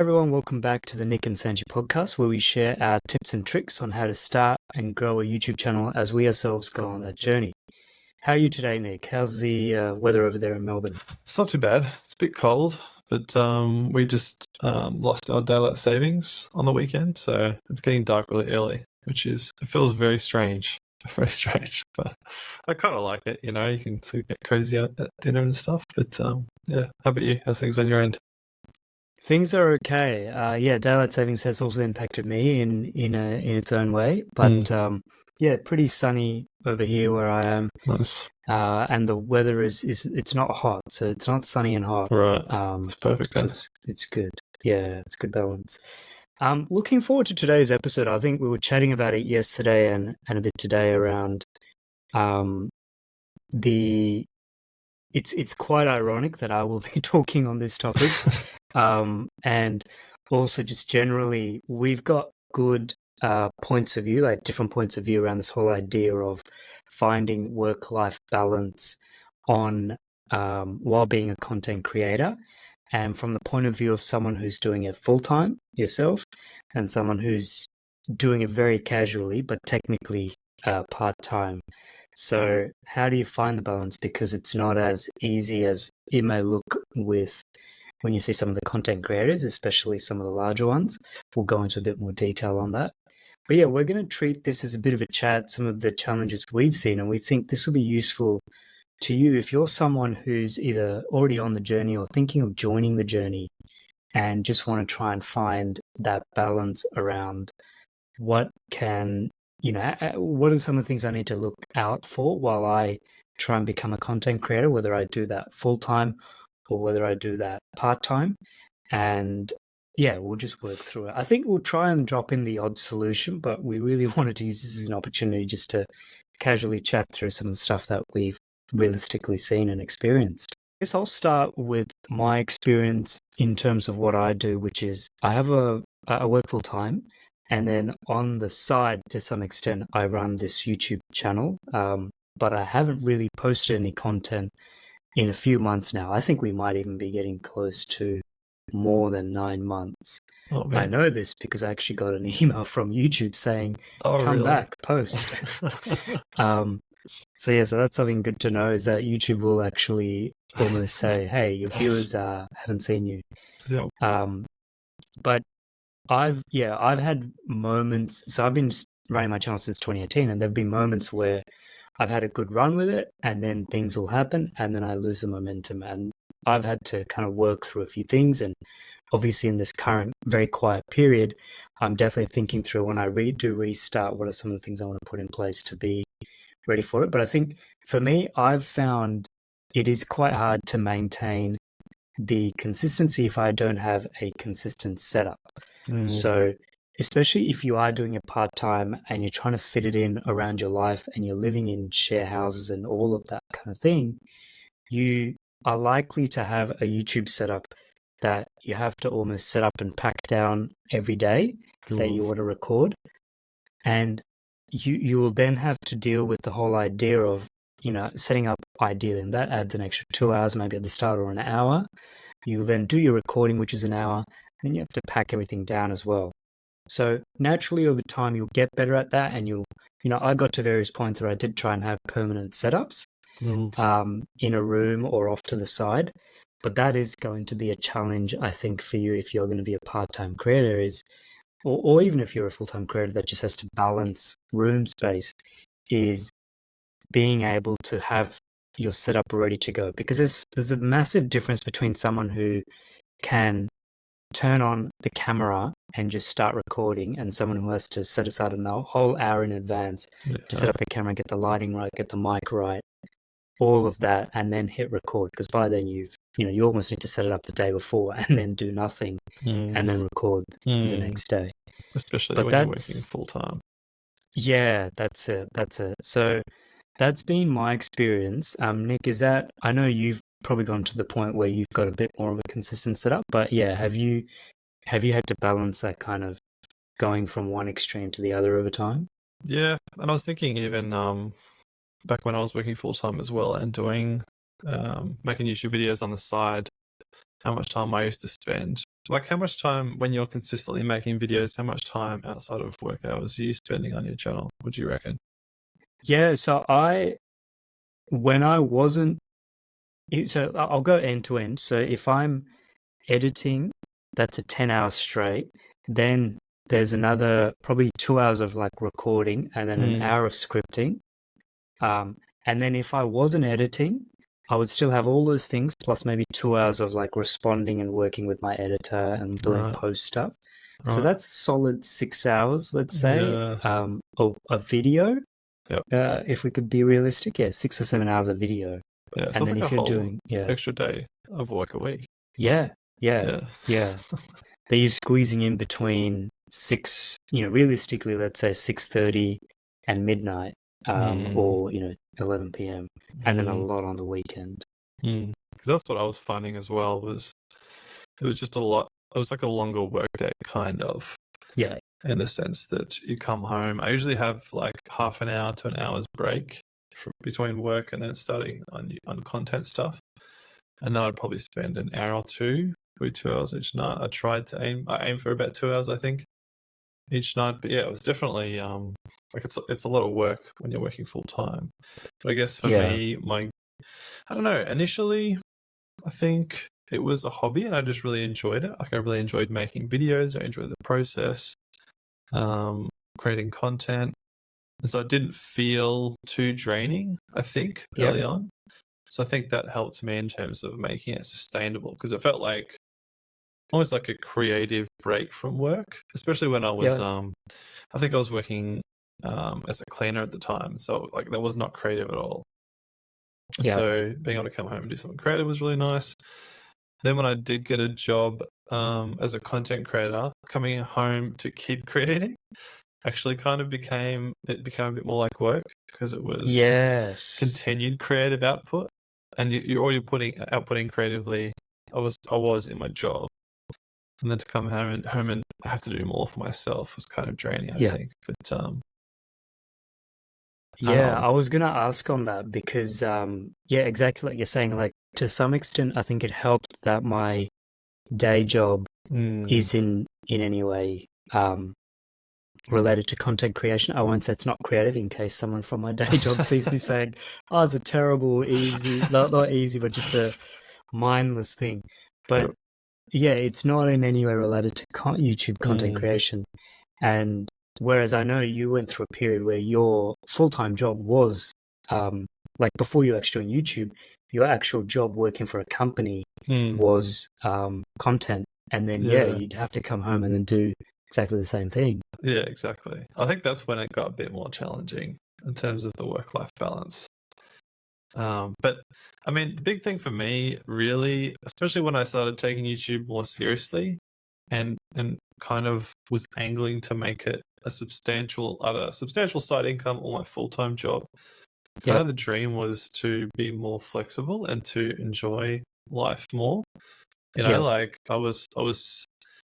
Everyone, welcome back to the Nick and Sanjee podcast, where we share our tips and tricks on how to start and grow a YouTube channel as we ourselves go on that journey. How are you today, Nick? How's the weather over there in Melbourne? It's not too bad. It's a bit cold, but we just lost our daylight savings on the weekend, so it's getting dark really early, it feels very strange. Very strange, but I kind of like it. You can sort of get cozy at dinner and stuff. But yeah, how about you? How's things on your end? Things are okay. Yeah, daylight savings has also impacted me in its own way, but yeah, pretty sunny over here where I am. Nice. And the weather is it's not hot, so it's not sunny and hot. Right. It's perfect So then. it's good. Yeah, it's good balance. Looking forward to today's episode. I think we were chatting about it yesterday and a bit today around the it's quite ironic that I will be talking on this topic. And also just generally we've got good points of view, like different points of view around this whole idea of finding work-life balance on while being a content creator. And from the point of view of someone who's doing it full-time yourself and someone who's doing it very casually, but technically part-time. So how do you find the balance? Because it's not as easy as it may look with when you see some of the content creators, especially some of the larger ones. We'll go into a bit more detail on that. But yeah, we're going to treat this as a bit of a chat, some of the challenges we've seen, and we think this will be useful to you if you're someone who's either already on the journey or thinking of joining the journey and just want to try and find that balance around what can, what are some of the things I need to look out for while I try and become a content creator, whether I do that full-time or whether I do that part-time. And yeah, we'll just work through it. I think we'll try and drop in the odd solution, but we really wanted to use this as an opportunity just to casually chat through some of the stuff that we've realistically seen and experienced. I guess I'll start with my experience in terms of what I do, which is I work full time, and then on the side, to some extent, I run this YouTube channel, but I haven't really posted any content in a few months now. I think we might even be getting close to more than 9 months. Oh I man. know this because I actually got an email from YouTube saying, Oh come really? back, post. So yeah, so that's something good to know, is that YouTube will actually almost say, hey, your viewers haven't seen you. Yeah. But I've had moments. So I've been running my channel since 2018, and there've been moments where I've had a good run with it, and then things will happen, and then I lose the momentum. And I've had to kind of work through a few things. And obviously in this current very quiet period, I'm definitely thinking through when I do restart, what are some of the things I want to put in place to be ready for it. But I think for me, I've found it is quite hard to maintain the consistency if I don't have a consistent setup. So especially if you are doing it part-time and you're trying to fit it in around your life and you're living in share houses and all of that kind of thing, you are likely to have a YouTube setup that you have to almost set up and pack down every day that you want to record. And you will then have to deal with the whole idea of, setting up ideally, and that adds an extra 2 hours, maybe at the start, or an hour. You then do your recording, which is an hour, and then you have to pack everything down as well. So naturally over time, you'll get better at that. And I got to various points where I did try and have permanent setups in a room or off to the side. But that is going to be a challenge, I think, for you if you're going to be a part-time creator, or even if you're a full-time creator that just has to balance room space, is being able to have your setup ready to go. Because there's a massive difference between someone who can turn on the camera and just start recording and someone who has to set aside a whole hour in advance to set up the camera, get the lighting right, get the mic right, all of that, and then hit record. Because by then you almost need to set it up the day before and then do nothing and then record the next day. Especially when you're working full time. Yeah, that's it. So that's been my experience. Nick, I know you've probably gone to the point where you've got a bit more of a consistent setup, but yeah, have you had to balance that kind of going from one extreme to the other over time? Yeah, and I was thinking even back when I was working full time as well and doing making YouTube videos on the side, how much time I used to spend Like, how much time when you're consistently making videos, how much time outside of work hours are you spending on your channel? What do you reckon? Yeah, so when I wasn't, so I'll go end to end. So if I'm editing, that's a 10 hours straight. Then there's another probably 2 hours of like recording and then an Mm, hour of scripting. And then if I wasn't editing, I would still have all those things plus maybe 2 hours of like responding and working with my editor and doing right, post stuff. So right. that's a solid 6 hours, let's say, Yeah. a video. Yep. If we could be realistic, yeah, 6 or 7 hours of video. Yeah. So And it's then like a if you're whole doing, yeah, extra day of work a week. yeah, yeah, Yeah. yeah. That you're squeezing in between six, realistically, let's say 6:30 and midnight, Mm, or 11 p.m., and then a mm, lot on the weekend. mm. Because that's what I was finding as well, was it was just a lot. It was like a longer work day, kind of, Yeah, in the sense that you come home. I usually have like half an hour to an hour's break between work and then starting on content stuff. And then I'd probably spend an hour or two, maybe 2 hours each night. I aim for about 2 hours, I think, each night. But yeah, it was definitely like it's a lot of work when you're working full time. But I guess for yeah, me, I don't know, initially I think it was a hobby and I just really enjoyed it. Like, I really enjoyed making videos, I enjoyed the process, creating content. And so it didn't feel too draining, I think, yeah, early on. So I think that helped me in terms of making it sustainable, because it felt like almost like a creative break from work, especially when I was, yeah, I think I was working as a cleaner at the time. So like that was not creative at all. And yeah, so being able to come home and do something creative was really nice. Then when I did get a job as a content creator, coming home to keep creating actually kind of became a bit more like work, because it was yes, continued creative output, and you're already outputting creatively. I was in my job, and then to come home and have to do more for myself was kind of draining, I yeah, think. But yeah. um, I was gonna ask on that because, yeah, exactly like you're saying. Like to some extent, I think it helped that my day job mm, is in any way related to content creation. I won't say it's not creative in case someone from my day job sees me saying, "Oh, it's a terrible, easy, not easy, but just a mindless thing." But yep, yeah, it's not in any way related to YouTube content mm, creation. And whereas I know you went through a period where your full-time job was, like before you actually on YouTube, your actual job working for a company mm, was content. And then, yeah, yeah, you'd have to come home and then do exactly the same thing. yeah, exactly. I think that's when it got a bit more challenging in terms of the work-life balance. But I mean, the big thing for me, really, especially when I started taking YouTube more seriously, and kind of was angling to make it a either substantial side income or my full-time job. Kind Yeah, of the dream was to be more flexible and to enjoy life more. yeah, Like I was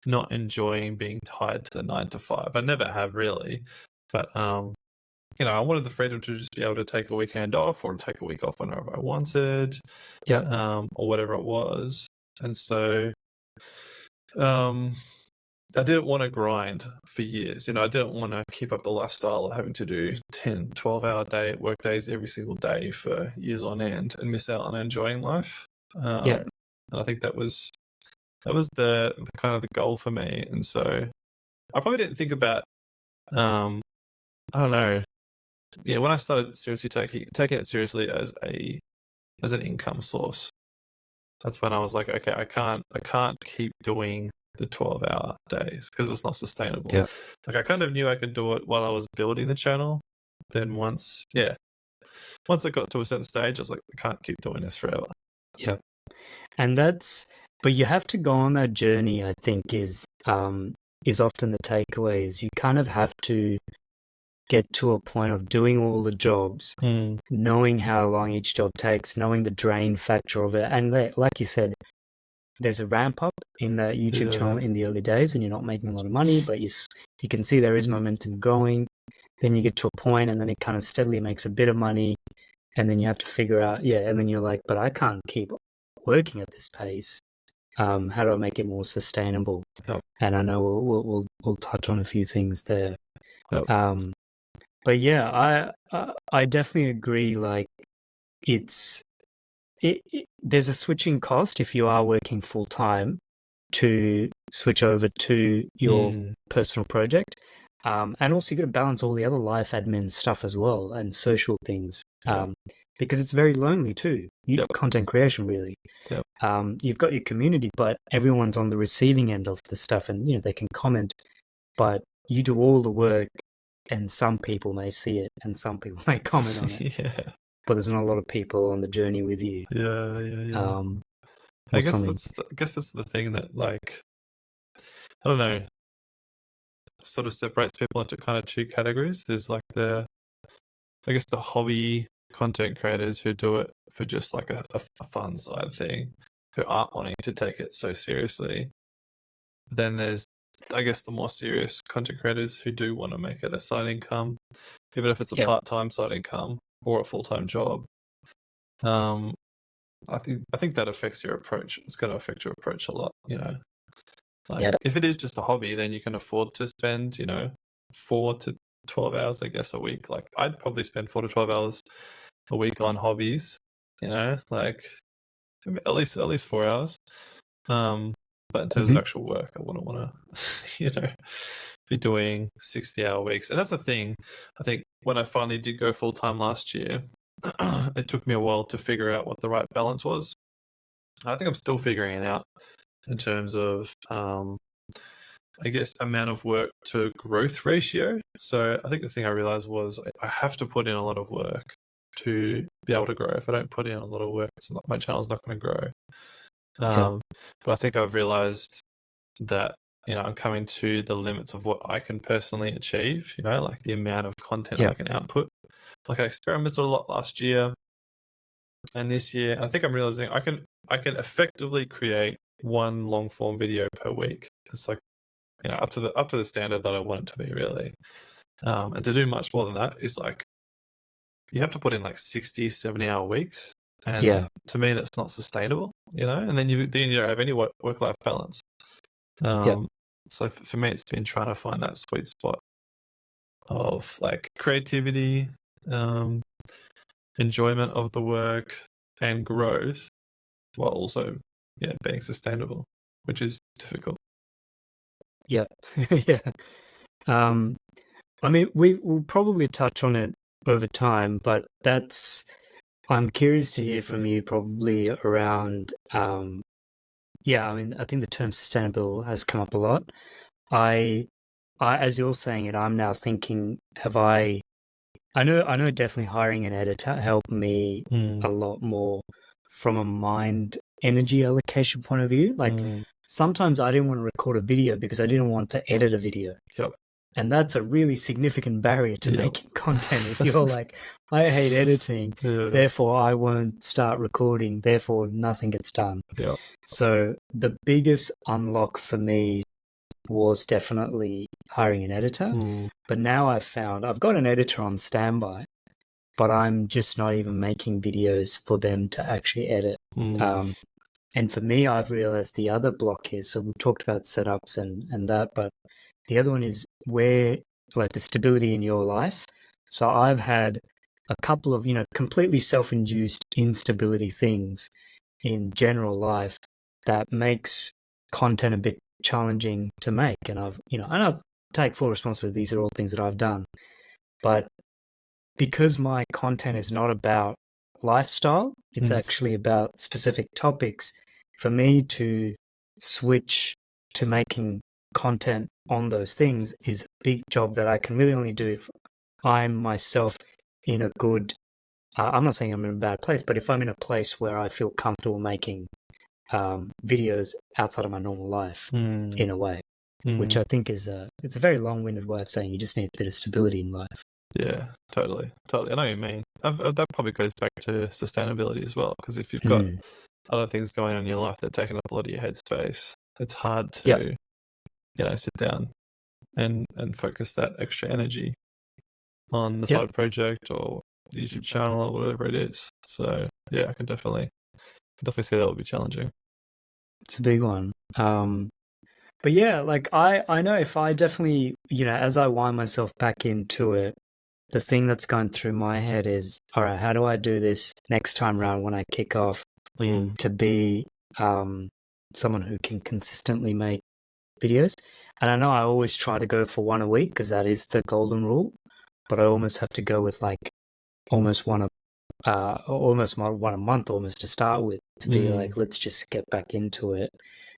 not enjoying being tied to the 9 to 5. I never have really, but I wanted the freedom to just be able to take a weekend off or take a week off whenever I wanted, yeah, or whatever it was. And so, um, I didn't want to grind for years. I didn't want to keep up the lifestyle of having to do 10, 12-hour work days every single day for years on end and miss out on enjoying life. yeah, And I think that was the kind of the goal for me. And so I probably didn't think about, I don't know. Yeah, when I started seriously taking it seriously as an income source, that's when I was like, okay, I can't keep doing the 12-hour days because it's not sustainable. yeah, Like, I kind of knew I could do it while I was building the channel. Then once I got to a certain stage, I was like, I can't keep doing this forever. yeah. And but you have to go on that journey, I think, is often the takeaway is you kind of have to get to a point of doing all the jobs, Mm, knowing how long each job takes, knowing the drain factor of it. And like you said, there's a ramp up in the YouTube channel yeah, in the early days when you're not making a lot of money, but you can see there is momentum growing. Then you get to a point and then it kind of steadily makes a bit of money. And then you have to figure out, yeah, and then you're like, but I can't keep working at this pace. How do I make it more sustainable? Yep. And I know we'll touch on a few things there. Yep. Um, but yeah, I definitely agree. Like it's there's a switching cost if you are working full time to switch over to your Mm. personal project. And also you got to balance all the other life admin stuff as well and social things. Yep. Because it's very lonely too. Yep. Content creation really. Yep. You've got your community, but everyone's on the receiving end of the stuff, and they can comment, but you do all the work, and some people may see it, and some people may comment on it. Yeah. But there's not a lot of people on the journey with you. Yeah. Or I guess something. that's the thing that, like, I don't know, sort of separates people into kind of two categories. There's like I guess the hobby content creators who do it for just like a fun side thing, who aren't wanting to take it so seriously. Then there's, I guess, the more serious content creators who do want to make it a side income, even if it's a Yep. part-time side income or a full-time job. I think that affects your approach. It's going to affect your approach a lot, Like, Yep. if it is just a hobby, then you can afford to spend, 4 to 12 hours, I guess, a week. Like, I'd probably spend 4 to 12 hours a week on hobbies, like at least 4 hours. But in terms of Mhm. actual work, I wouldn't want to, be doing 60-hour weeks. And that's the thing. I think when I finally did go full time last year, it took me a while to figure out what the right balance was. I think I'm still figuring it out in terms of, I guess, amount of work to growth ratio. So I think the thing I realized was I have to put in a lot of work to be able to grow. If I don't put in a lot of work, my channel's not going to grow. Yep. But I think I've realized that, I'm coming to the limits of what I can personally achieve, like the amount of content I Yep. can output. Like, I experimented a lot last year and this year. I think I'm realizing I can effectively create one long form video per week. It's like, up to the standard that I want it to be, really. And to do much more than that is like, you have to put in like 60, 70-hour weeks. And Yeah. to me, that's not sustainable, and then you don't have any work-life balance. Yep. So for me, it's been trying to find that sweet spot of like creativity, enjoyment of the work, and growth, while also, being sustainable, which is difficult. Yep. Yeah. I mean, we'll probably touch on it over time, but I'm curious to hear from you probably around, yeah, I mean, I think the term sustainable has come up a lot. As you're saying it, I'm now thinking, I know definitely hiring an editor helped me Mm, a lot more from a mind energy allocation point of view. Like mm, sometimes I didn't want to record a video because I didn't want to edit a video. yep, And that's a really significant barrier to yep. making content. If you're like, I hate editing, Yeah, therefore I won't start recording, therefore nothing gets done. yep. So the biggest unlock for me was definitely hiring an editor. Mm, But now I've got an editor on standby, but I'm just not even making videos for them to actually edit. mm, And for me, I've realized the other block is, so we've talked about setups and that, but the other one is where, like the stability in your life. So I've had a couple of, completely self-induced instability things in general life that makes content a bit challenging to make. And I've take full responsibility. These are all things that I've done. But because my content is not about lifestyle, it's mm, actually about specific topics. For me to switch to making content on those things is a big job that I can really only do if I'm myself in a good, I'm not saying I'm in a bad place, but if I'm in a place where I feel comfortable making videos outside of my normal life mm, in a way, which mm. I think it's a very long-winded way of saying you just need a bit of stability in life. Yeah, totally. I know what you mean. That probably goes back to sustainability as well, because if you've got Hmm. other things going on in your life that are taking up a lot of your headspace, it's hard Yep. to, sit down and focus that extra energy on the Yep. side project or the YouTube channel or whatever it is. So yeah, I can definitely see that would be challenging. It's a big one. But yeah, like I know if I definitely, as I wind myself back into it, the thing that's going through my head is, all right, how do I do this next time round when I kick off Mm. to be someone who can consistently make videos? And I know I always try to go for one a week because that is the golden rule, but I almost have to go with like almost one a month almost to start with to be Mm. like, let's just get back into it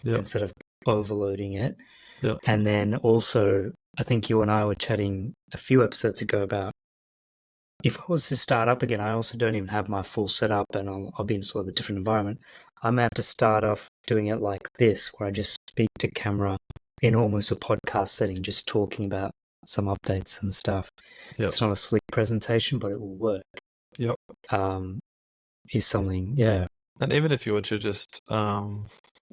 Yep. instead of overloading it. Yep. And then also, I think you and I were chatting a few episodes ago about if I was to start up again, I also don't even have my full setup and I'll be in sort of a different environment. I may have to start off doing it like this, where I just speak to camera in almost a podcast setting, just talking about some updates and stuff. Yep. It's not a slick presentation, but it will work. Yep. Is something, yeah. And even if you were to just, I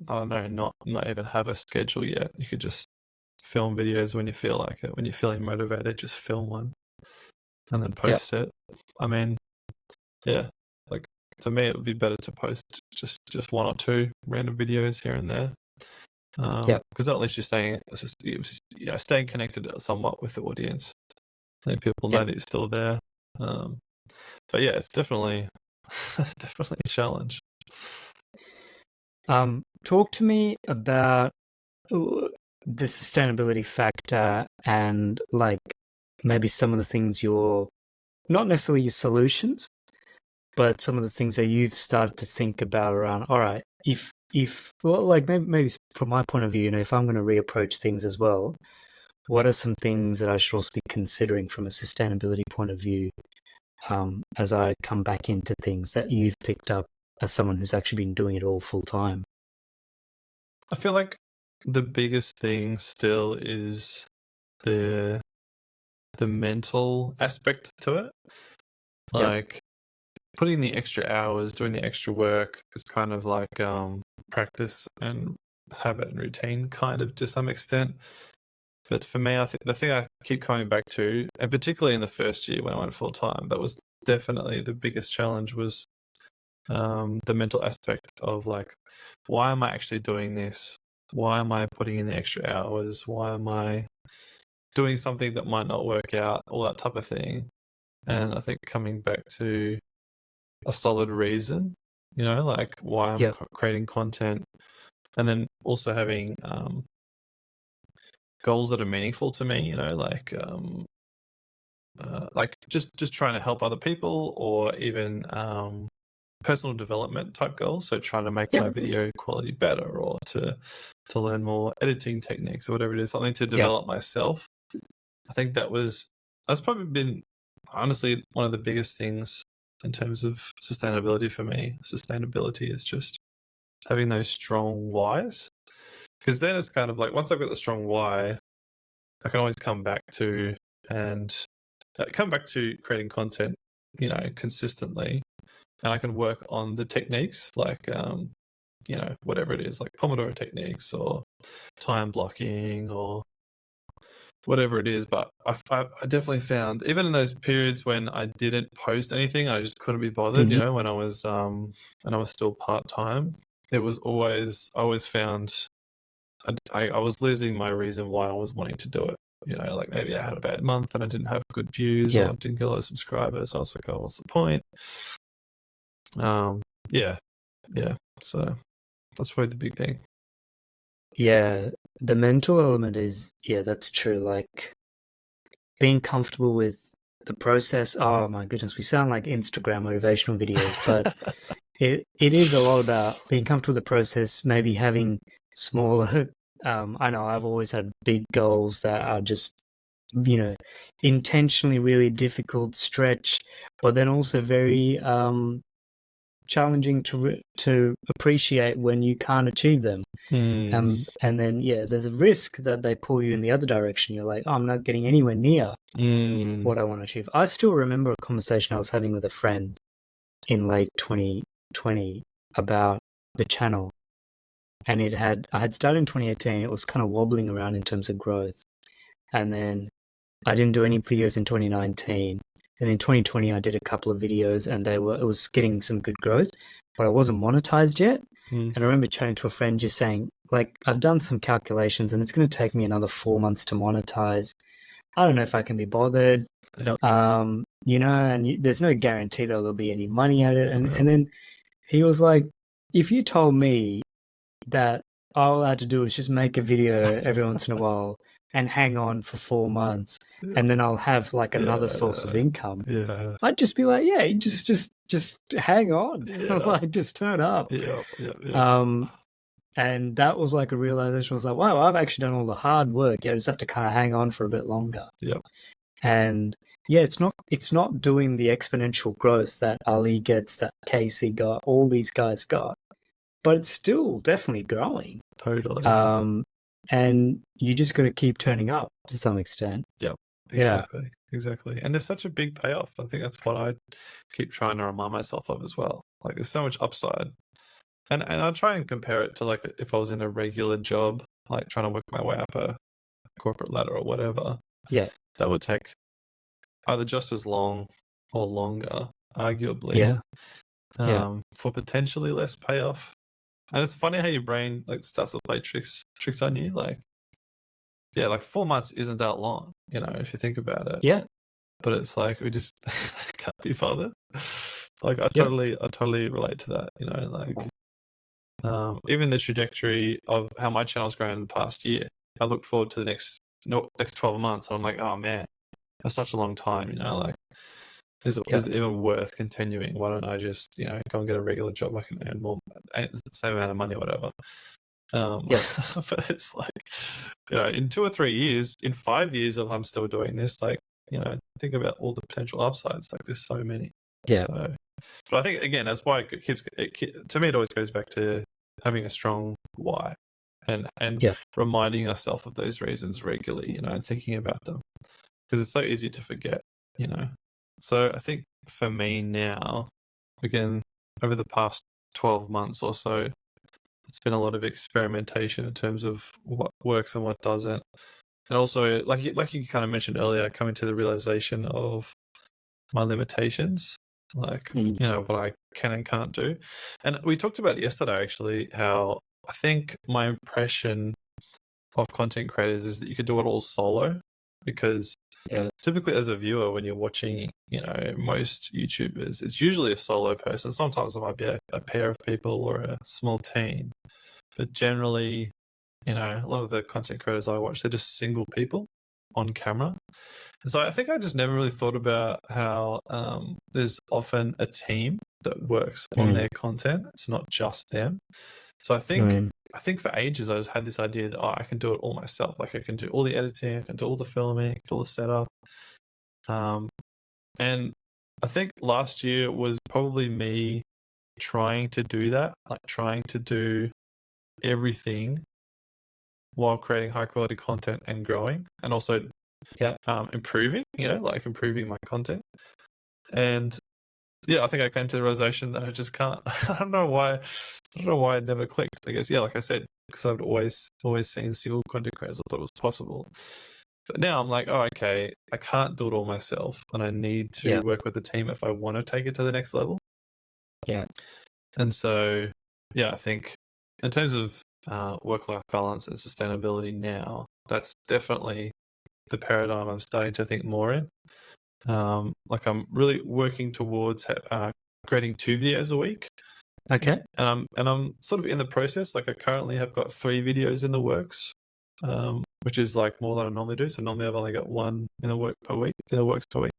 don't know, not even have a schedule yet, you could just film videos when you feel like it. When you're feeling motivated, just film one and then post it. I mean, yeah, like to me, it would be better to post just one or two random videos here and there. Because at least you're staying connected somewhat with the audience. I think people know that you're still there. But yeah, it's definitely definitely a challenge. Talk to me about the sustainability factor and like maybe some of the things not necessarily your solutions, but some of the things that you've started to think about around, all right, well, like maybe from my point of view, if I'm going to reapproach things as well, what are some things that I should also be considering from a sustainability point of view as I come back into things that you've picked up as someone who's actually been doing it all full time? I feel like the biggest thing still is the mental aspect to it. Like putting the extra hours, doing the extra work is kind of like practice and habit and routine kind of to some extent. But for me, I think the thing I keep coming back to, and particularly in the first year when I went full time, that was definitely the biggest challenge was the mental aspect of like, why am I actually doing this? Why am I putting in the extra hours? Why am I doing something that might not work out? All that type of thing. And I think coming back to a solid reason, like why I'm creating content, and then also having goals that are meaningful to me, like just trying to help other people, or even personal development type goals. So trying to make my video quality better, or to learn more editing techniques, or whatever it is, something to develop myself. I think that's probably been honestly one of the biggest things in terms of sustainability for me. Sustainability is just having those strong whys, because then it's kind of like once I've got the strong why, I can always come back to creating content, consistently, and I can work on the techniques like whatever it is, like Pomodoro techniques or time blocking or whatever it is. But I definitely found, even in those periods when I didn't post anything, I just couldn't be bothered, when I was still part-time, I always found I was losing my reason why I was wanting to do it. Like maybe I had a bad month and I didn't have good views, or I didn't get a lot of subscribers. I was like, oh, what's the point? Yeah. So that's probably the big thing. Yeah, the mental element is, that's true. Like being comfortable with the process. Oh my goodness, we sound like Instagram motivational videos, but it is a lot about being comfortable with the process, maybe having smaller. I know I've always had big goals that are just, intentionally really difficult stretch, but then also very challenging to appreciate when you can't achieve them. And then there's a risk that they pull you in the other direction. You're like, oh, I'm not getting anywhere near what I want to achieve. I still remember a conversation I was having with a friend in late 2020 about the channel, and I had started in 2018. It was kind of wobbling around in terms of growth, and then I didn't do any videos in 2019. And in 2020, I did a couple of videos, and it was getting some good growth, but I wasn't monetized yet. Mm. And I remember chatting to a friend just saying, like, I've done some calculations and it's going to take me another 4 months to monetize. I don't know if I can be bothered. Yep. And there's no guarantee that there'll be any money at it. Yep. And then he was like, if you told me that all I had to do is just make a video every once in a while and hang on for 4 months, and then I'll have like another source of income, Yeah. I'd just be like, yeah, just hang on, Yeah. like just turn up. Yep. And that was like a realization. I was like, wow, I've actually done all the hard work. Yeah, I just have to kind of hang on for a bit longer. Yep. And yeah, it's not doing the exponential growth that Ali gets, that Casey got, all these guys got, but it's still definitely growing. Totally. And you just got to keep turning up to some extent. Yep. Exactly. And there's such a big payoff. I think that's what I keep trying to remind myself of as well. Like there's so much upside. And I try and compare it to like if I was in a regular job, like trying to work my way up a corporate ladder or whatever. Yeah. That would take either just as long or longer, arguably. Yeah. For potentially less payoff. And it's funny how your brain like starts to play tricks on you. Like, yeah, like 4 months isn't that long, if you think about it. Yeah. But it's like we just can't be bothered. Like I totally relate to that. Like even the trajectory of how my channel's grown in the past year. I look forward to the next 12 months, and I'm like, oh man, that's such a long time. Like, is it even worth continuing? Why don't I just go and get a regular job? I can earn more, same amount of money or whatever. But it's like, in 2 or 3 years, in 5 years, if I'm still doing this, like, think about all the potential upsides. Like, there's so many. Yeah. So, but I think again, that's why to me, it always goes back to having a strong why, and reminding yourself of those reasons regularly, and thinking about them, because it's so easy to forget, So I think for me now, again, over the past 12 months or so, it's been a lot of experimentation in terms of what works and what doesn't. And also, like you kind of mentioned earlier, coming to the realization of my limitations, like, what I can and can't do. And we talked about it yesterday, actually, how I think my impression of content creators is that you could do it all solo, because typically as a viewer, when you're watching, most YouTubers, it's usually a solo person. Sometimes it might be a pair of people or a small team, but generally, a lot of the content creators I watch, they're just single people on camera. And so I think I just never really thought about how there's often a team that works on their content. It's not just them. So I think for ages I just had this idea that I can do it all myself. Like I can do all the editing, I can do all the filming, I can do all the setup. And I think last year was probably me trying to do that, like trying to do everything while creating high quality content and growing, and also improving, like improving my content. And I think I came to the realization that I just can't. I don't know why it never clicked. I guess, like I said, because I've always seen single content creators, I thought it was possible. But now I'm like, oh, okay, I can't do it all myself, and I need to work with a team if I want to take it to the next level. Yeah. And so, I think in terms of work-life balance and sustainability now, that's definitely the paradigm I'm starting to think more in. Like I'm really working towards creating 2 videos a week. Okay. And I'm sort of in the process. Like I currently have got 3 videos in the works, which is like more than I normally do. So normally I've only got 1 in the works per week.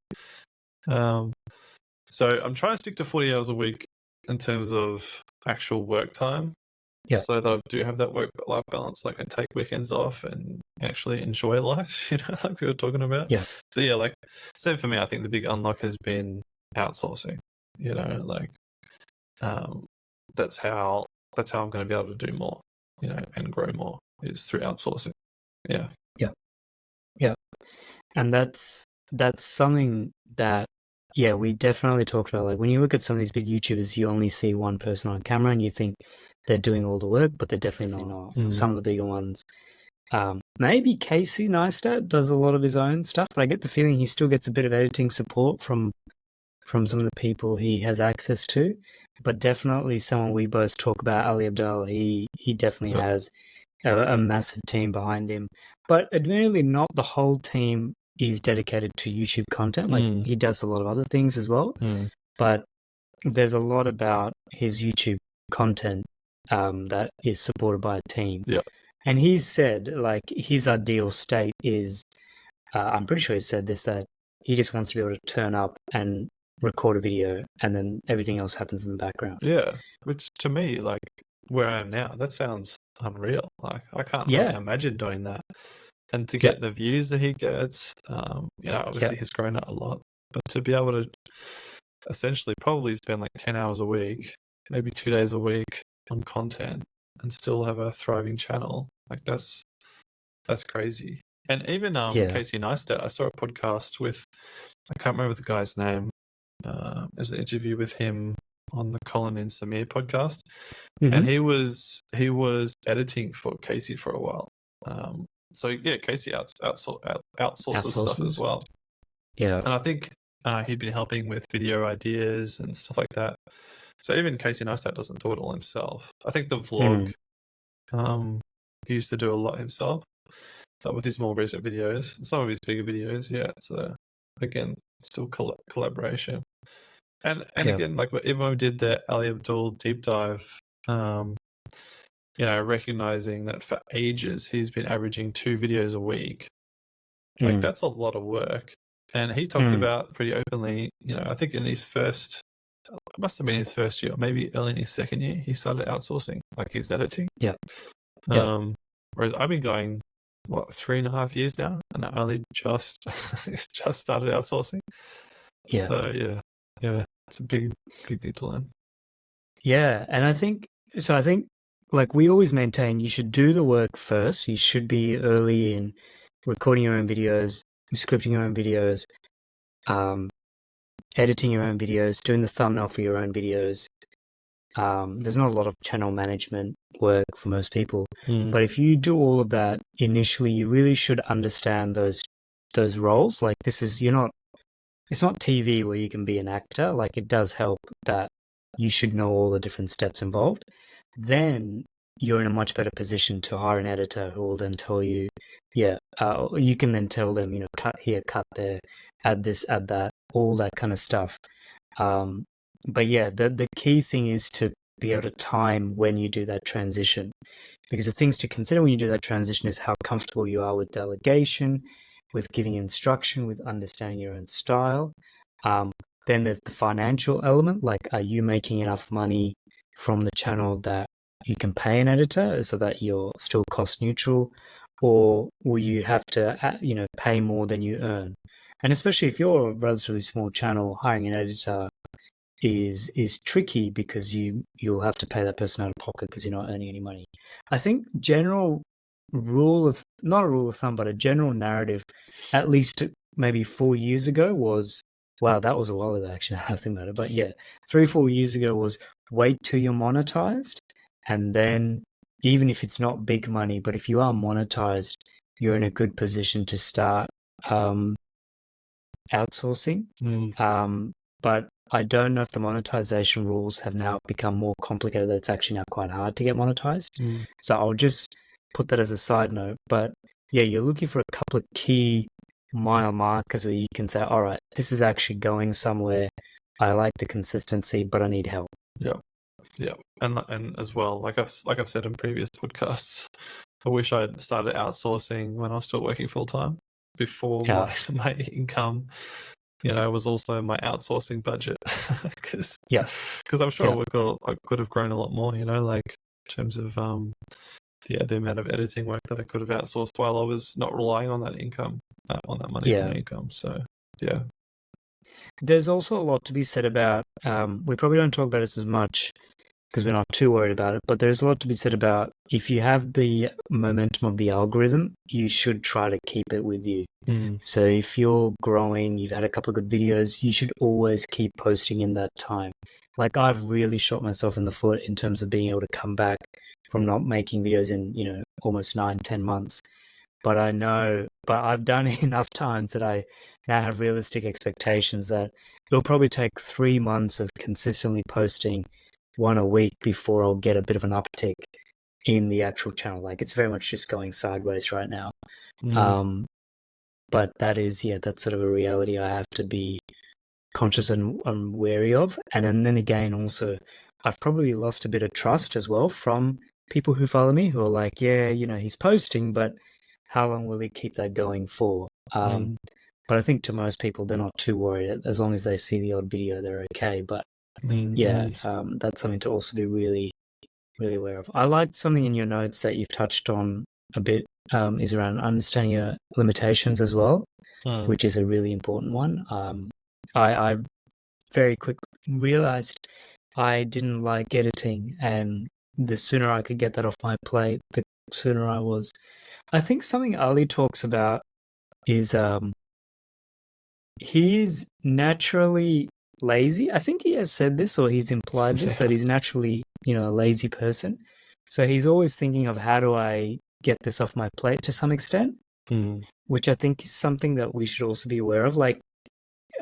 So I'm trying to stick to 40 hours a week in terms of actual work time. Yeah. So that I do have that work-life balance. Like I take weekends off and actually enjoy life, like we were talking about. Yeah. But like, so for me, I think the big unlock has been outsourcing, like, that's how I'm going to be able to do more, and grow more, is through outsourcing. Yeah. And that's something that, we definitely talked about. Like when you look at some of these big YouTubers, you only see one person on camera and you think they're doing all the work, but they're definitely not. Some of the bigger ones. Maybe Casey Neistat does a lot of his own stuff, but I get the feeling he still gets a bit of editing support from some of the people he has access to. but definitely someone we both talk about, Ali Abdaal. He definitely Yep. has a massive team behind him, but admittedly, not the whole team is dedicated to YouTube content. Like Mm, he does a lot of other things as well, mm, but there's a lot about his YouTube content that is supported by a team. yeah. And he's said, like, his ideal state is, I'm pretty sure he said this, that he just wants to be able to turn up and record a video and then everything else happens in the background. Yeah. Which to me, like where I am now, that sounds unreal. Like I can't really Yeah, imagine doing that. And to yeah, get the views that he gets, yeah, obviously he's grown up a lot, but to be able to essentially probably spend like 10 hours a week, maybe 2 days a week on content and still have a thriving channel, like that's crazy. And even yeah. Casey Neistat, I saw a podcast with, I can't remember the guy's name. There's an interview with him on the Colin and Samir podcast, and Hmm. he was editing for Casey for a while. So yeah, Casey outsources stuff as Outsources. well, Yeah. and I think he'd been helping with video ideas and stuff like that. So even Casey Neistat doesn't do it all himself. I think the vlog, Mm, um, he used to do a lot himself, but with his more recent videos, some of his bigger videos, yeah. So again, still collaboration. And yeah. again, like even when we did the Ali Abdul deep dive, um, recognizing that for ages he's been averaging 2 videos a week. Like Mm, that's a lot of work. And he talked mm, about pretty openly, I think in his first, it must have been his first year, maybe early in his second year, he started outsourcing, like his editing. yeah. Yeah. Um, Whereas I've been going, what, 3.5 years now, and I only just just started outsourcing. Yeah. So yeah, it's a big thing to learn. Yeah. And I think, like, we always maintain you should do the work first. You should be early in recording your own videos, scripting your own videos, um, editing your own videos, doing the thumbnail for your own videos. There's not a lot of channel management work for most people, Mm, but if you do all of that initially, you really should understand those roles. Like, it's not TV where you can be an actor. Like, it does help that you should know all the different steps involved. Then you're in a much better position to hire an editor who will then tell you, yeah, you can then tell them, cut here, cut there, add this, add that, all that kind of stuff. Um, but yeah, the key thing is to be able to time when you do that transition. Because the things to consider when you do that transition is how comfortable you are with delegation, with giving instruction, with understanding your own style. Um, then there's the financial element, like are you making enough money from the channel that you can pay an editor so that you're still cost neutral, or will you have to, pay more than you earn? And especially if you're a relatively small channel, hiring an editor is tricky because you'll have to pay that person out of pocket because you're not earning any money. I think general rule of not a rule of thumb, but a general narrative, at least maybe 4 years ago was wow, that was a while ago actually. I have to think about it, but yeah, 3 4 years ago was wait till you're monetized, and then even if it's not big money, but if you are monetized, you're in a good position to start um, outsourcing. mm, But I don't know if the monetization rules have now become more complicated, that it's actually now quite hard to get monetized. mm, So I'll just put that as a side note. But yeah, you're looking for a couple of key mile markers where you can say, all right, this is actually going somewhere. I like the consistency, but I need help. yeah, yeah. And as well, like I've said in previous podcasts, I wish I'd started outsourcing when I was still working full time before Yeah, my income, was also my outsourcing budget, because yeah, I'm sure yeah, I could have grown a lot more, like in terms of the amount of editing work that I could have outsourced while I was not relying on that income, on that money from yeah. the income. So yeah. There's also a lot to be said about, we probably don't talk about this as much because we're not too worried about it. But there's a lot to be said about if you have the momentum of the algorithm, you should try to keep it with you. Mm, So if you're growing, you've had a couple of good videos, you should always keep posting in that time. Like I've really shot myself in the foot in terms of being able to come back from not making videos in, almost 9, 10 months. But but I've done it enough times that I now have realistic expectations that it'll probably take 3 months of consistently posting one a week before I'll get a bit of an uptick in the actual channel. Like it's very much just going sideways right now. Mm, Um, but that's sort of a reality I have to be conscious and wary of. And then again, also, I've probably lost a bit of trust as well from people who follow me who are like, yeah, he's posting, but how long will he keep that going for? mm, But I think to most people, they're not too worried. As long as they see the odd video, they're okay. But mm, yeah, mm. that's something to also be really, really aware of. I liked something in your notes that you've touched on a bit, is around understanding your limitations as well, Mm. which is a really important one. I very quickly realized I didn't like editing, and the sooner I could get that off my plate, the sooner I was. I think something Ali talks about is he's naturally lazy. I think he has said this or he's implied this, that Yeah. he's naturally, a lazy person. So he's always thinking of how do I get this off my plate to some extent, Mm. which I think is something that we should also be aware of. Like,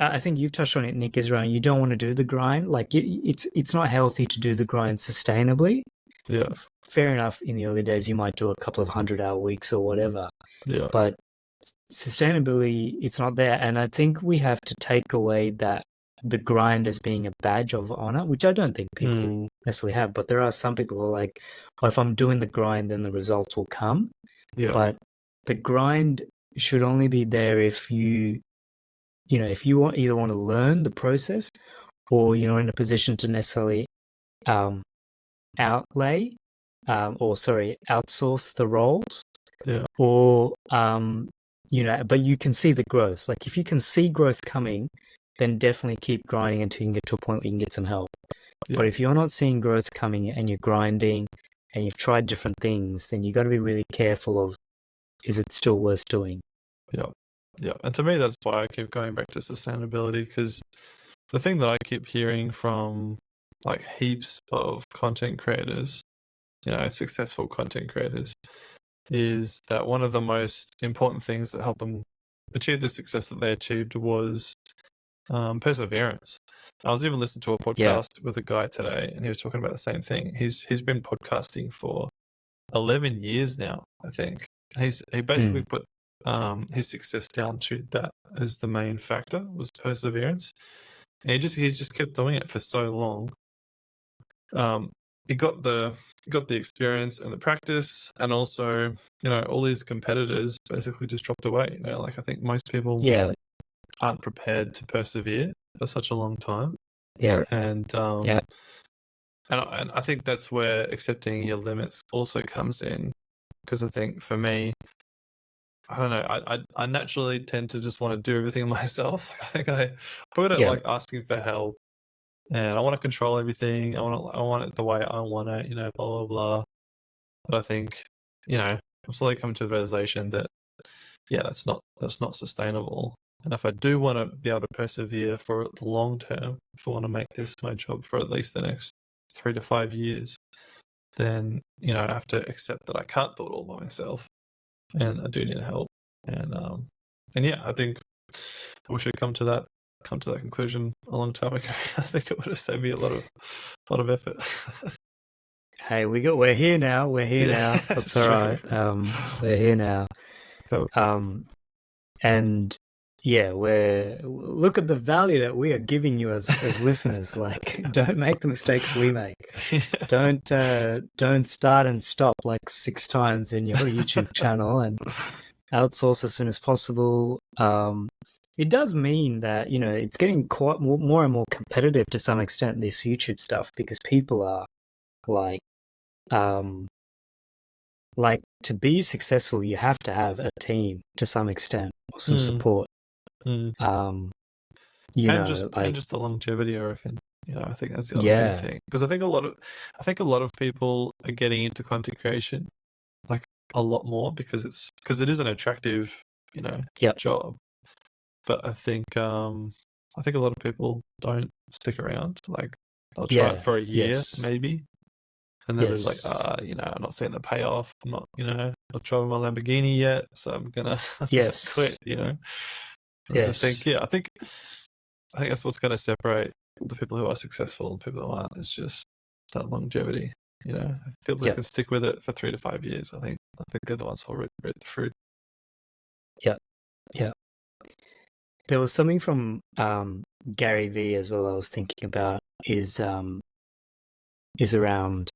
I think you've touched on it, Nick, is around you don't want to do the grind. Like, it's not healthy to do the grind sustainably. Yeah. Fair enough, in the early days, you might do a couple of 100-hour weeks or whatever, Yeah. but sustainability, it's not there. And I think we have to take away that the grind as being a badge of honor, which I don't think people Mm. necessarily have. But there are some people who are like, oh, if I'm doing the grind, then the results will come. Yeah. But the grind should only be there if if you either want to learn the process or you're in a position to necessarily um, outsource the roles, Yeah. or but you can see the growth. Like if you can see growth coming, then definitely keep grinding until you can get to a point where you can get some help. Yeah. But if you're not seeing growth coming and you're grinding and you've tried different things, then you got to be really careful of, is it still worth doing? Yeah. Yeah. And to me, that's why I keep going back to sustainability, because the thing that I keep hearing from like heaps of content creators, successful content creators, is that one of the most important things that helped them achieve the success that they achieved was perseverance. I was even listening to a Yeah. podcast with a guy today, and he was talking about the same thing. He's been podcasting for 11 years now, I think. He basically Mm. put his success down to that as the main factor, was perseverance. And he just kept doing it for so long. He got the experience and the practice, and also all these competitors basically just dropped away. Like I think most people Yeah. aren't prepared to persevere for such a long time, Yeah. and Yeah. and I think that's where accepting your limits also comes in, because I think for me, I don't know, I naturally tend to just want to do everything myself. I think I'm good at Yeah. like asking for help, and I want to control everything. I want it the way I want it, blah blah blah. But I think, I'm slowly coming to the realization that that's not sustainable. And if I do want to be able to persevere for the long term, if I want to make this my job for at least the next 3 to 5 years, then I have to accept that I can't do it all by myself, and I do need help. And yeah, I think I wish I'd come to that conclusion a long time ago. I think it would have saved me a lot of effort. Hey, we're here now. We're here Yeah, now. That's it's all true. right. We're here now. So, And yeah, we're look at the value that we are giving you as listeners. Like, don't make the mistakes we make. Don't start and stop like 6 times in your YouTube channel, and outsource as soon as possible. It does mean that it's getting quite more and more competitive to some extent, this YouTube stuff, because people are like um like to be successful, you have to have a team to some extent or some mm, support. mm. Um, And just like the longevity, I reckon. I think that's the other big yeah, thing, because I think a lot of people are getting into content creation like a lot more because it is an attractive, yep, job. But I think a lot of people don't stick around. Like they'll try it yeah, for a year yes, maybe, and then they're like, yes, I'm not seeing the payoff. I'm not, not driving my Lamborghini yet, so I'm gonna yes, quit. Whereas yes, I think that's what's going to separate the people who are successful and people who aren't. Is just that longevity. You know, people who Yeah. can stick with it for 3 to 5 years. I think they're the ones who'll reap the fruit. Yeah. Yeah. There was something from Gary V as well I was thinking about is around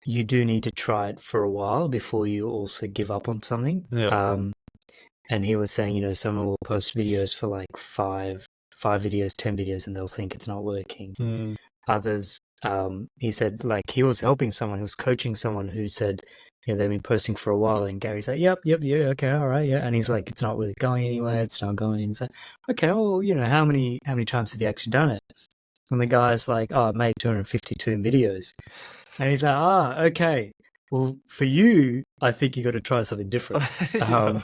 you do need to try it for a while before you also give up on something. Yeah. And he was saying, someone will post videos for like five videos, 10 videos, and they'll think it's not working. Mm. Others, he said, like he was helping someone, he was coaching someone who said, they've been posting for a while, and Gary's like, yep, yeah, okay, all right, yeah, and he's like, it's not really going anywhere, it's not going. He's like, okay, well, how many times have you actually done it? And the guy's like, oh, I made 252 videos, and he's like, okay, well, for you, I think you got to try something different. Yeah.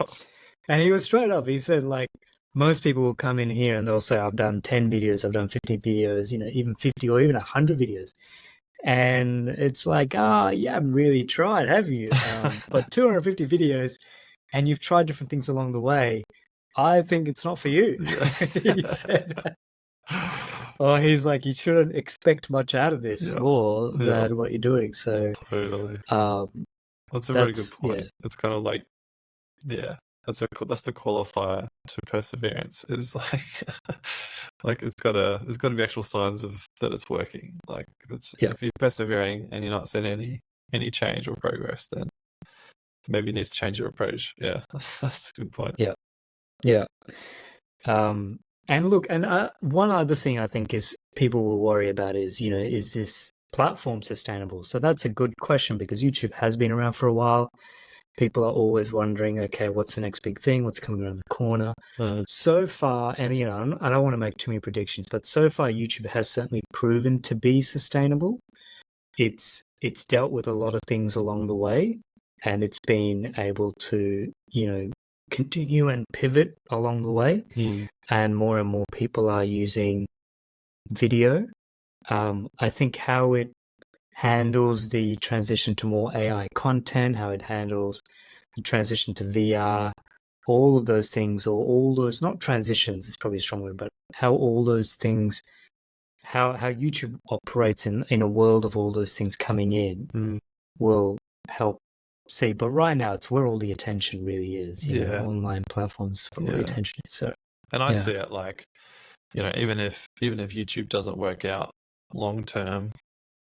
And he was straight up. He said, like, most people will come in here and they'll say, I've done 10 videos, I've done 15 videos, even 50 or even 100 videos. And it's like, you haven't really tried, have you? But 250 videos and you've tried different things along the way. I think it's not for you. Yeah. He said, he's like, you shouldn't expect much out of this Yeah. more Yeah. than what you're doing. So, Totally. That's a very good that's, point. yeah, It's kind of like, yeah, that's the qualifier to perseverance. Is like, like there's got to be actual signs of that it's working. Like Yeah. if you're persevering and you're not seeing any change or progress, then maybe you need to change your approach. Yeah, that's a good point. Yeah. Yeah. And look, and one other thing I think is people will worry about is, is this platform sustainable? So that's a good question because YouTube has been around for a while. People are always wondering, okay, what's the next big thing? What's coming around the corner? So far, and I don't want to make too many predictions, but so far YouTube has certainly proven to be sustainable. It's dealt with a lot of things along the way, and it's been able to, continue and pivot along the way. And more people are using video. I think how it handles the transition to more AI content, how it handles the transition to VR, all of those things, or all those, not transitions, it's probably a strong word, but how all those things, how YouTube operates in a world of all those things coming in will help see. But right now, it's where all the attention really is, online platforms, where all the attention is. So, and I see it like, even if YouTube doesn't work out long term,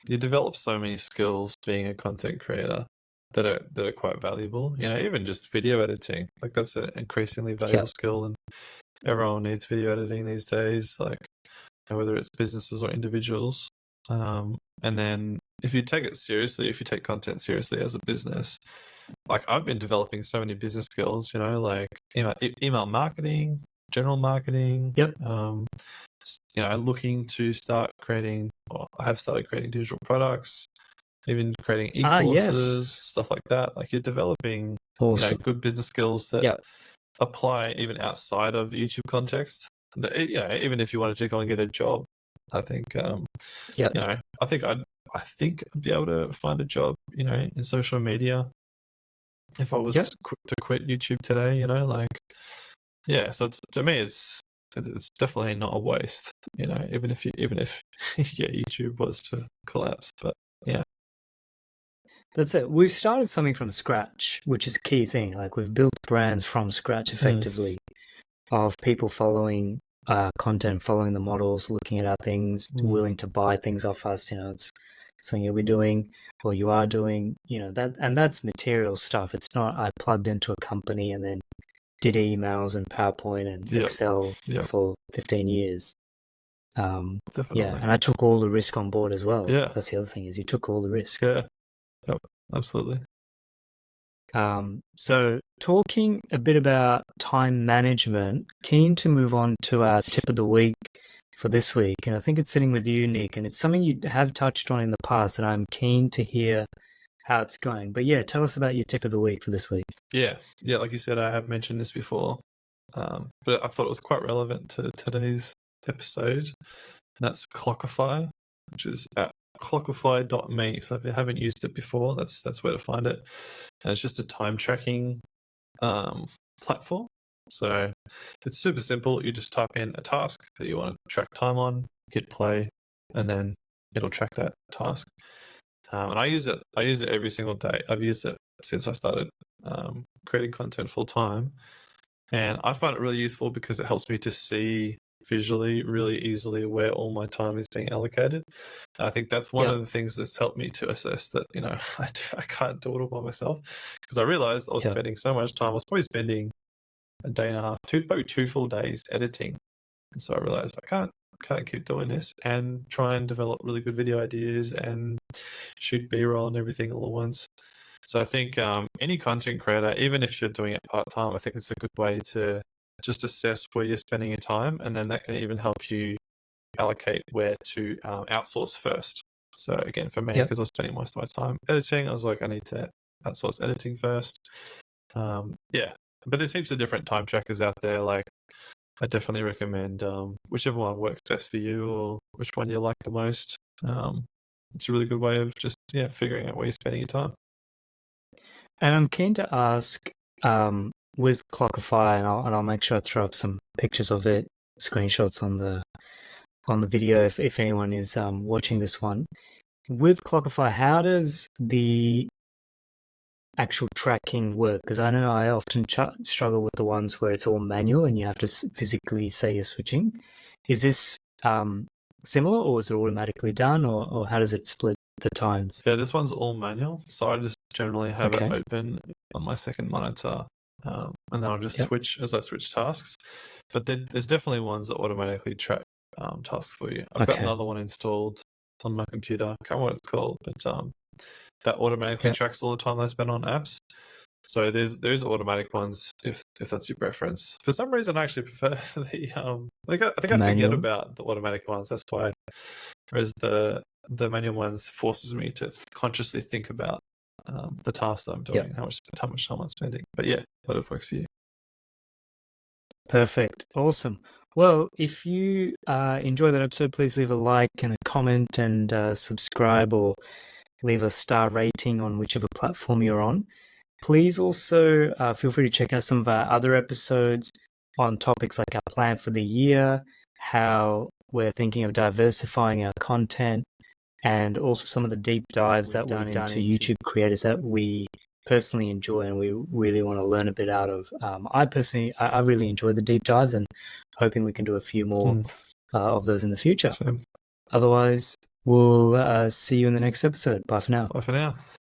you develop so many skills being a content creator that are quite valuable. Even just video editing, like that's an increasingly valuable skill, and everyone needs video editing these days. Like whether it's businesses or individuals. And then if you take it seriously, if you take content seriously as a business, like I've been developing so many business skills, like email marketing, general marketing, looking to start creating, or I have started creating digital products, even creating e-courses, stuff like that. Like you're developing good business skills that apply even outside of YouTube context. That, even if you wanted to go and get a job, I think, I think I'd be able to find a job, in social media if I was to quit YouTube today, So to me, it's definitely not a waste, even if YouTube was to collapse, but yeah. That's it. We've started something from scratch, which is a key thing. Like we've built brands from scratch effectively of people following content, following the models, looking at our things, willing to buy things off us. It's something you'll be doing or you are doing, that, and that's material stuff. It's not I plugged into a company and then did emails and PowerPoint and Excel for 15 years. And I took all the risk on board as well. That's the other thing is you took all the risk. Yep, absolutely. So talking a bit about time management, keen to move on to our tip of the week for this week. And I think it's sitting with you, Nick, and it's something you have touched on in the past, and I'm keen to hear how it's going. But tell us about your tip of the week for this week. Yeah, like you said, I have mentioned this before, but I thought it was quite relevant to today's episode. And that's Clockify, which is at clockify.me. So if you haven't used it before, that's where to find it. And it's just a time tracking platform. So it's super simple. You just type in a task that you want to track time on, hit play, and then it'll track that task. And I use it. I use it every single day. I've used it since I started creating content full time, and I find it really useful because it helps me to see visually, really easily, where all my time is being allocated. I think that's one of the things that's helped me to assess that, I can't do it all by myself, because I realized I was spending so much time. I was probably spending a day and a half, probably 2 full days editing, and so I realized I can't keep doing this and try and develop really good video ideas and shoot B-roll and everything all at once. So I think any content creator, even if you're doing it part-time, I think it's a good way to just assess where you're spending your time, and then that can even help you allocate where to outsource first. So again, for me, because I was spending most of my time editing, I was like, I need to outsource editing first. But there's heaps of different time trackers out there. Like, I definitely recommend whichever one works best for you, or which one you like the most. It's a really good way of just figuring out where you're spending your time. And I'm keen to ask, with Clockify, and I'll make sure I throw up some pictures of it, screenshots on the video if anyone is watching this one. With Clockify, how does the actual tracking work? Because I know I often struggle with the ones where it's all manual and you have to physically say you're switching. Is this similar, or is it automatically done, or how does it split the times? Yeah, this one's all manual, so I just generally have it open on my second monitor, and then I'll just switch as I switch tasks. But then there's definitely ones that automatically track tasks for you. I've got another one installed on my computer. I can't remember what it's called, but that automatically tracks all the time I spend on apps. So there's automatic ones if that's your preference. For some reason, I actually prefer the I forget about the automatic ones. That's why. Whereas the manual ones forces me to consciously think about the task that I'm doing, how much time I'm spending. But yeah, whatever works for you. Perfect. Awesome. Well, if you enjoy that episode, please leave a like and a comment, and subscribe, or leave a star rating on whichever platform you're on. Please also feel free to check out some of our other episodes on topics like our plan for the year, how we're thinking of diversifying our content, and also some of the deep dives that we've done into YouTube creators that we personally enjoy and we really want to learn a bit out of. I really enjoy the deep dives, and hoping we can do a few more of those in the future. Same. Otherwise, we'll see you in the next episode. Bye for now. Bye for now.